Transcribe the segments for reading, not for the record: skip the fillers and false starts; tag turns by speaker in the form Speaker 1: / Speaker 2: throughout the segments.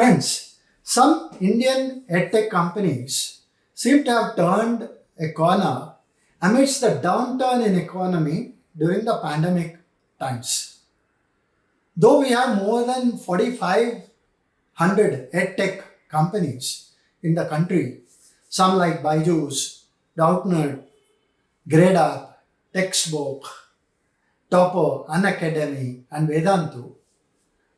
Speaker 1: Friends, some Indian edtech companies seem to have turned a corner amidst the downturn in economy during the pandemic times. Though we have more than 4,500 edtech companies in the country, some like Byju's, Doubtnut, GradeUp, Textbook, Topper, Unacademy, and Vedantu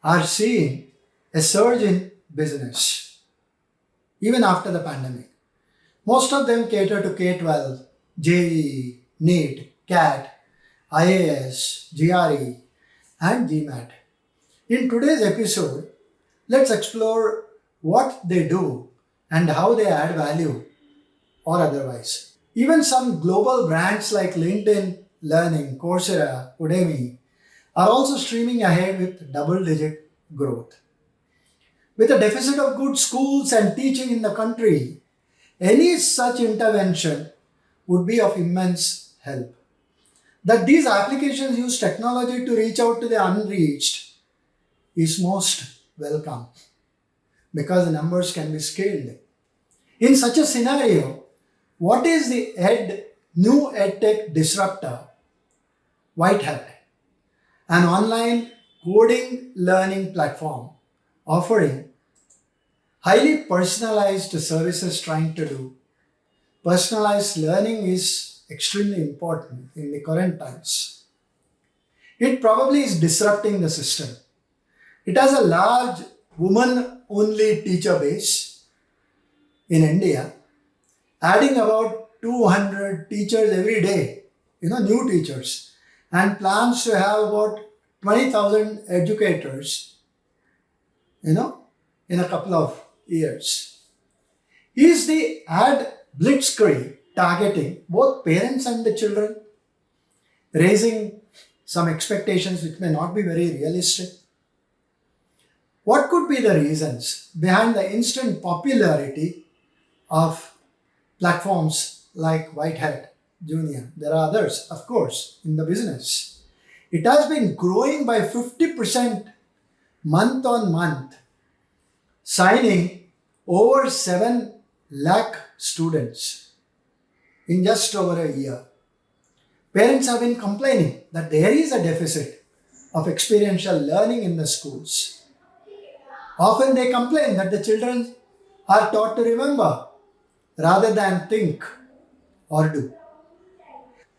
Speaker 1: are seeing a surge in business even after the pandemic. Most of them cater to K-12, JEE, NEET, CAT, IAS, GRE, and GMAT. In today's episode, let's explore what they do and how they add value or otherwise. Even some global brands like LinkedIn Learning, Coursera, Udemy are also streaming ahead with double-digit growth. With a deficit of good schools and teaching in the country, any such intervention would be of immense help. That these applications use technology to reach out to the unreached is most welcome because the numbers can be scaled. In such a scenario, what is the new edtech disruptor? Whitehat, an online coding learning platform offering highly personalized services trying to do. Personalized learning is extremely important in the current times. It probably is disrupting the system. It has a large woman-only teacher base in India, adding about 200 teachers every day, new teachers, and plans to have about 20,000 educators, in a couple of years. Is the ad blitzkrieg targeting both parents and the children, raising some expectations which may not be very realistic? What could be the reasons behind the instant popularity of platforms like Whitehat Junior? There are others, of course, in the business. It has been growing by 50% month on month, signing over 7 lakh students in just over a year. Parents have been complaining that there is a deficit of experiential learning in the schools. Often they complain that the children are taught to remember rather than think or do.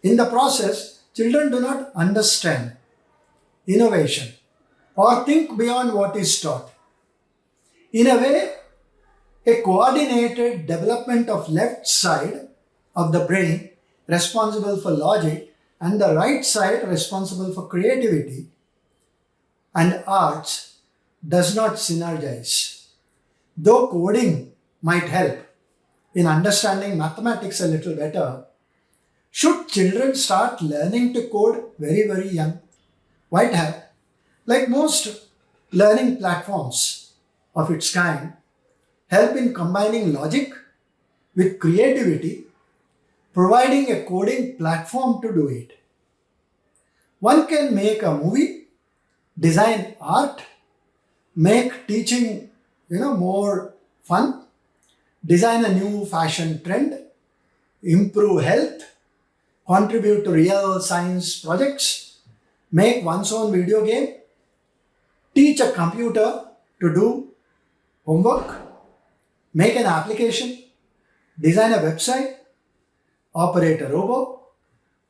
Speaker 1: In the process, children do not understand innovation or think beyond what is taught. In a way, a coordinated development of left side of the brain responsible for logic and the right side responsible for creativity and arts does not synergize. Though coding might help in understanding mathematics a little better, should children start learning to code very, very young? Whitehat, like most learning platforms of its kind, help in combining logic with creativity, providing a coding platform to do it. One can make a movie, design art, make teaching more fun, design a new fashion trend, improve health, contribute to real science projects, make one's own video game, teach a computer to do homework, make an application, design a website, operate a robot,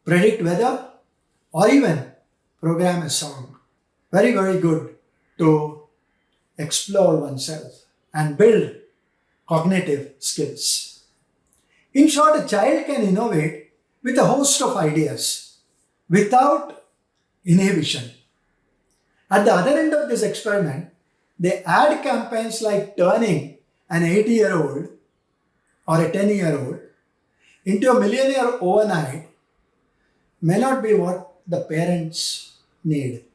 Speaker 1: predict weather, or even program a song. Very, very good to explore oneself and build cognitive skills. In short, a child can innovate with a host of ideas without inhibition. At the other end of this experiment, they add campaigns like turning an 80-year-old or a 10-year-old into a millionaire overnight may not be what the parents need.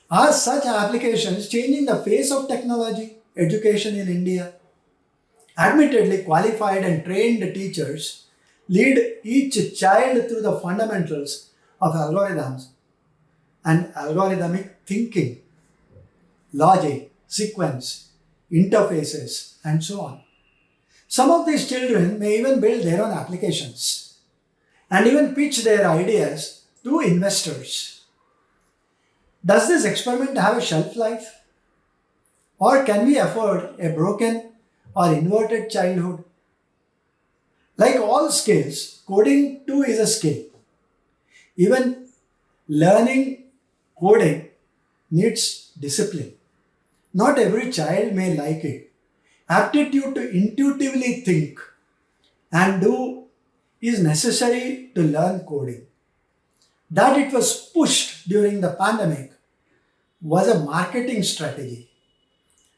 Speaker 1: Are such applications changing the face of technology education in India? Admittedly, qualified and trained teachers lead each child through the fundamentals of algorithms and algorithmic thinking, logic, sequence, interfaces, and so on. Some of these children may even build their own applications and even pitch their ideas to investors. Does this experiment have a shelf life? Or can we afford a broken or inverted childhood? Like all skills, coding too is a skill. Even learning coding needs discipline. Not every child may like it. Aptitude to intuitively think and do is necessary to learn coding. That it was pushed during the pandemic was a marketing strategy.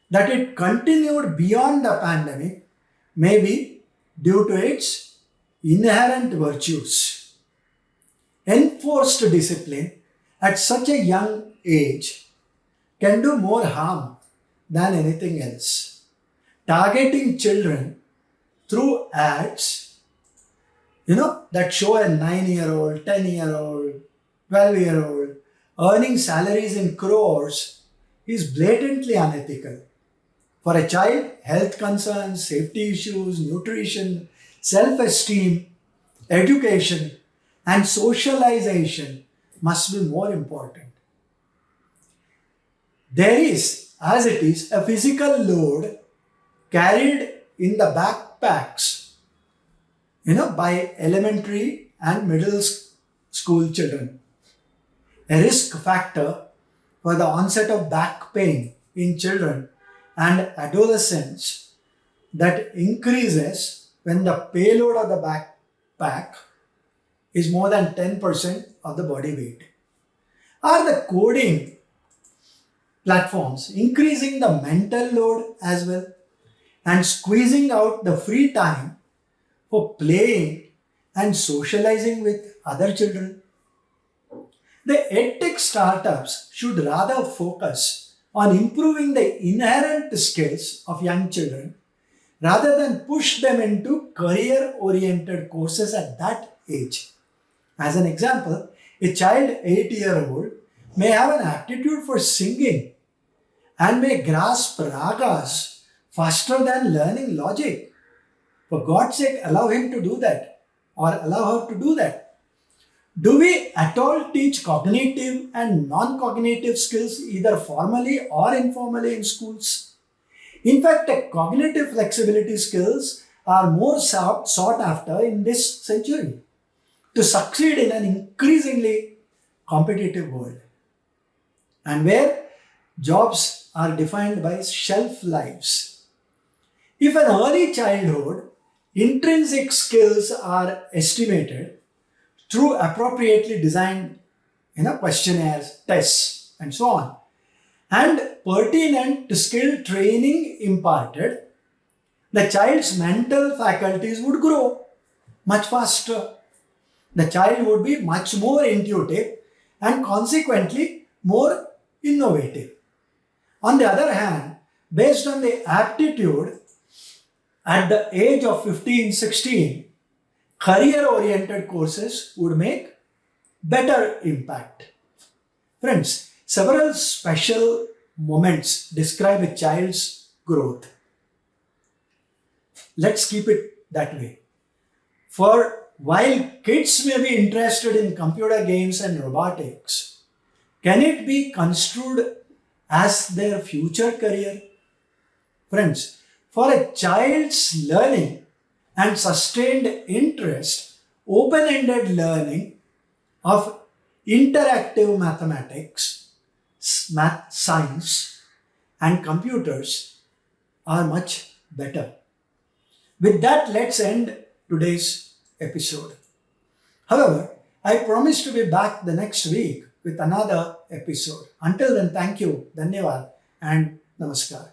Speaker 1: That it continued beyond the pandemic may be due to its inherent virtues. Enforced discipline at such a young age can do more harm than anything else. Targeting children through ads, that show a 9-year-old, 10-year-old, 12-year-old earning salaries in crores is blatantly unethical. For a child, health concerns, safety issues, nutrition, self-esteem, education, and socialization must be more important. There is, as it is, a physical load carried in the backpacks, by elementary and middle school children. A risk factor for the onset of back pain in children and adolescents that increases when the payload of the backpack is more than 10% of the body weight. Are the coding platforms increasing the mental load as well and squeezing out the free time for playing and socializing with other children? The edtech startups should rather focus on improving the inherent skills of young children rather than push them into career-oriented courses at that age. As an example, a child 8-year-old may have an aptitude for singing and may grasp ragas faster than learning logic. For God's sake, allow him to do that or allow her to do that. Do we at all teach cognitive and non-cognitive skills either formally or informally in schools? In fact, cognitive flexibility skills are more sought after in this century to succeed in an increasingly competitive world and where jobs are defined by shelf lives. If an early childhood intrinsic skills are estimated through appropriately designed questionnaires, tests, and so on, and pertinent skill training imparted, the child's mental faculties would grow much faster. The child would be much more intuitive and consequently more innovative. On the other hand, based on the aptitude at the age of 15, 16, career-oriented courses would make better impact. Friends, several special moments describe a child's growth. Let's keep it that way. For while kids may be interested in computer games and robotics, can it be construed as their future career? Friends, for a child's learning and sustained interest, open-ended learning of interactive mathematics, math, science, and computers are much better. With that, let's end today's episode. However, I promise to be back the next week with another episode. Until then, thank you, dhanyavad, and namaskar.